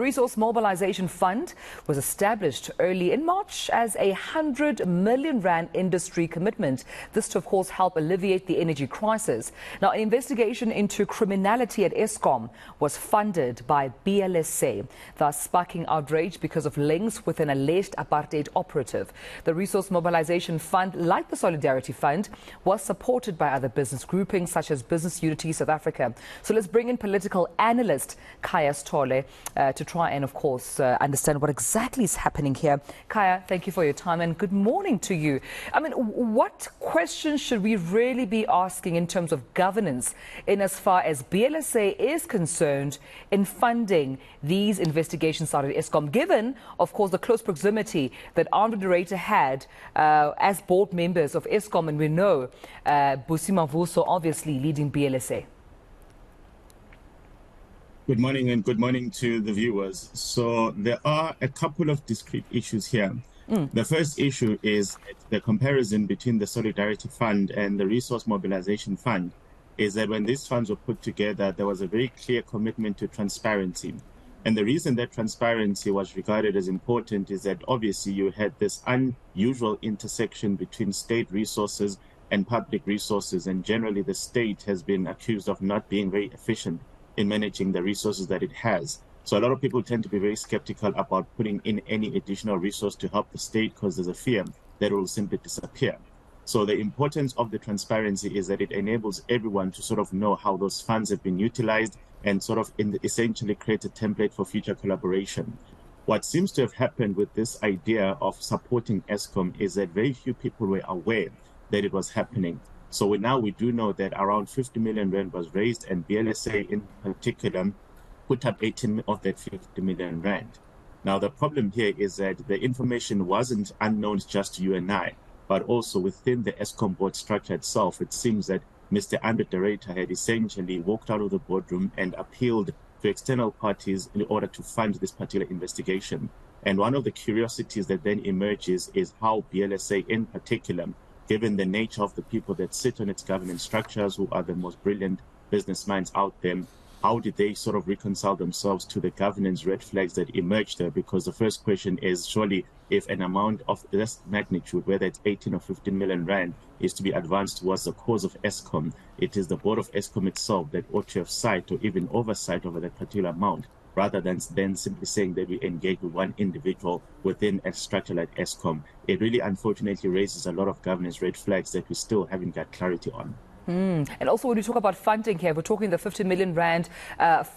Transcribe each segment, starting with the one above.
Resource Mobilisation Fund was established early in March as a 100 million rand industry commitment. This to, of course, help alleviate the energy crisis. Now, an investigation into criminality at Eskom was funded by BLSA, thus sparking outrage because of links with an alleged apartheid operative. The Resource Mobilisation Fund, like the Solidarity Fund, was supported by other business groupings such as Business Unity South Africa. So let's bring in political analyst Khaya Sithole to try and, of course, understand what exactly is happening here. Khaya, thank you for your time and good morning to you. I mean, what questions should we really be asking in terms of governance in as far as BLSA is concerned in funding these investigations out of Eskom, given, of course, the close proximity that Andre de Ruyter had as board members of Eskom, and we know Busi Mavuso obviously leading BLSA. Good morning and good morning to the viewers. So there are a couple of discrete issues here. The first issue is the comparison between the Solidarity Fund and the Resource Mobilisation Fund is that when these funds were put together, there was a very clear commitment to transparency. And the reason that transparency was regarded as important is that obviously you had this unusual intersection between state resources and public resources. And generally the state has been accused of not being very efficient in managing the resources that it has. So a lot of people tend to be very skeptical about putting in any additional resource to help the state because there's a fear that it will simply disappear. So the importance of the transparency is that it enables everyone to sort of know how those funds have been utilized and sort of essentially create a template for future collaboration. What seems to have happened with this idea of supporting Eskom is that very few people were aware that it was happening. So now we do know that around 50 million rand was raised, and BLSA in particular put up 18 of that 50 million rand. Now the problem here is that the information wasn't unknown just to you and I, but also within the Eskom board structure itself. It seems that Mr. Andre de Ruyter had essentially walked out of the boardroom and appealed to external parties in order to fund this particular investigation. And one of the curiosities that then emerges is how BLSA in particular, given the nature of the people that sit on its governance structures, who are the most brilliant business minds out there, how did they sort of reconcile themselves to the governance red flags that emerged there? Because the first question is, surely if an amount of this magnitude, whether it's 18 or 15 million rand, is to be advanced towards the cause of Eskom, it is the board of Eskom itself that ought to have sight or even oversight over that particular amount, rather than simply saying that we engage with one individual within a structure like Eskom. It really unfortunately raises a lot of governance red flags that we still haven't got clarity on. And also when we talk about funding here, we're talking the 50 million rand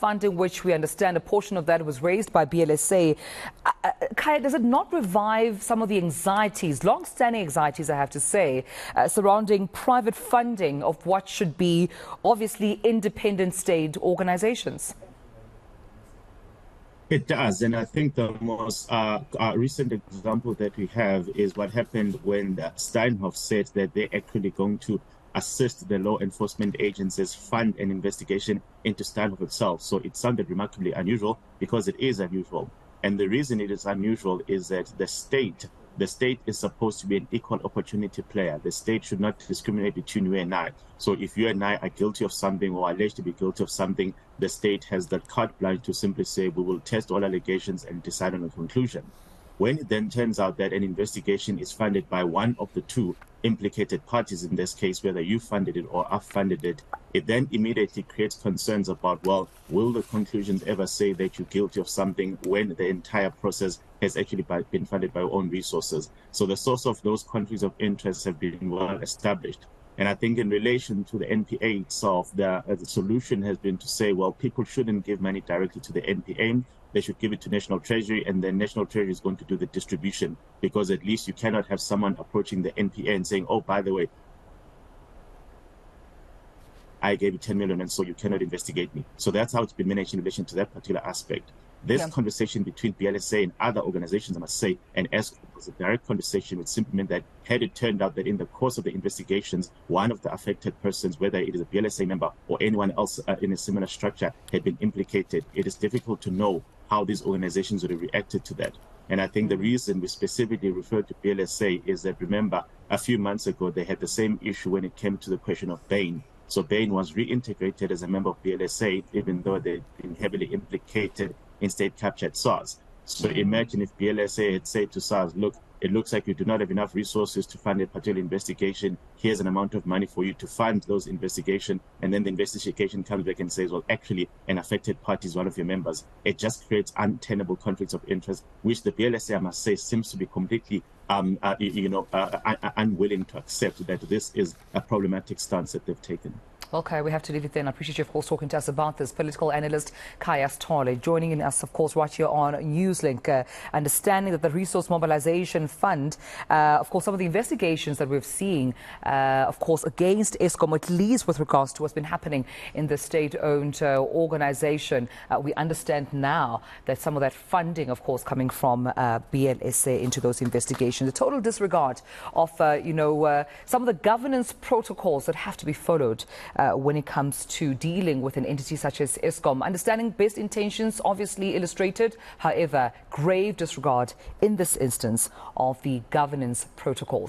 funding, which we understand a portion of that was raised by BLSA. Khaya, does it not revive some of the anxieties, long-standing anxieties, I have to say, surrounding private funding of what should be obviously independent state organizations? It does, and I think the most recent example that we have is what happened when Steinhoff said that they're actually going to assist the law enforcement agencies fund an investigation into Steinhoff itself. So it sounded remarkably unusual because it is unusual. And the reason it is unusual is that the state is supposed to be an equal opportunity player. The state should not discriminate between you and I. So if you and I are guilty of something or alleged to be guilty of something, the state has that carte blanche to simply say, we will test all allegations and decide on a conclusion. When it then turns out that an investigation is funded by one of the two implicated parties, in this case, whether you funded it or I funded it, it then immediately creates concerns about, well, will the conclusions ever say that you're guilty of something when the entire process has actually been funded by your own resources? So the source of those conflicts of interest have been well established. And I think in relation to the NPA itself, the solution has been to say, well, people shouldn't give money directly to the NPA. They should give it to National Treasury, and then National Treasury is going to do the distribution, because at least you cannot have someone approaching the NPA and saying, oh, by the way, I gave you 10 million and so you cannot investigate me. So that's how it's been managed in relation to that particular aspect. This conversation between BLSA and other organizations, I must say, and Eskom was a direct conversation, which simply meant that had it turned out that in the course of the investigations, one of the affected persons, whether it is a BLSA member or anyone else in a similar structure, had been implicated, it is difficult to know how these organizations would have reacted to that. And I think the reason we specifically refer to BLSA is that, remember, a few months ago, they had the same issue when it came to the question of Bain. So Bain was reintegrated as a member of BLSA, even though they'd been heavily implicated instead captured SARS. So imagine if BLSA had said to SARS, look, it looks like you do not have enough resources to fund a particular investigation. Here's an amount of money for you to fund those investigations. And then the investigation comes back and says, well, actually, an affected party is one of your members. It just creates untenable conflicts of interest, which the BLSA, I must say, seems to be completely unwilling to accept that this is a problematic stance that they've taken. Okay, we have to leave it there. I appreciate you, of course, talking to us about this. Political analyst Khaya Sithole joining us, of course, right here on Newslink. Understanding that the Resource Mobilisation Fund, of course, some of the investigations that we're seeing, of course, against Eskom, at least with regards to what's been happening in the state-owned organisation, we understand now that some of that funding, of course, coming from BLSA into those investigations, a total disregard of, some of the governance protocols that have to be followed when it comes to dealing with an entity such as Eskom. Understanding best intentions obviously illustrated, however, grave disregard in this instance of the governance protocols.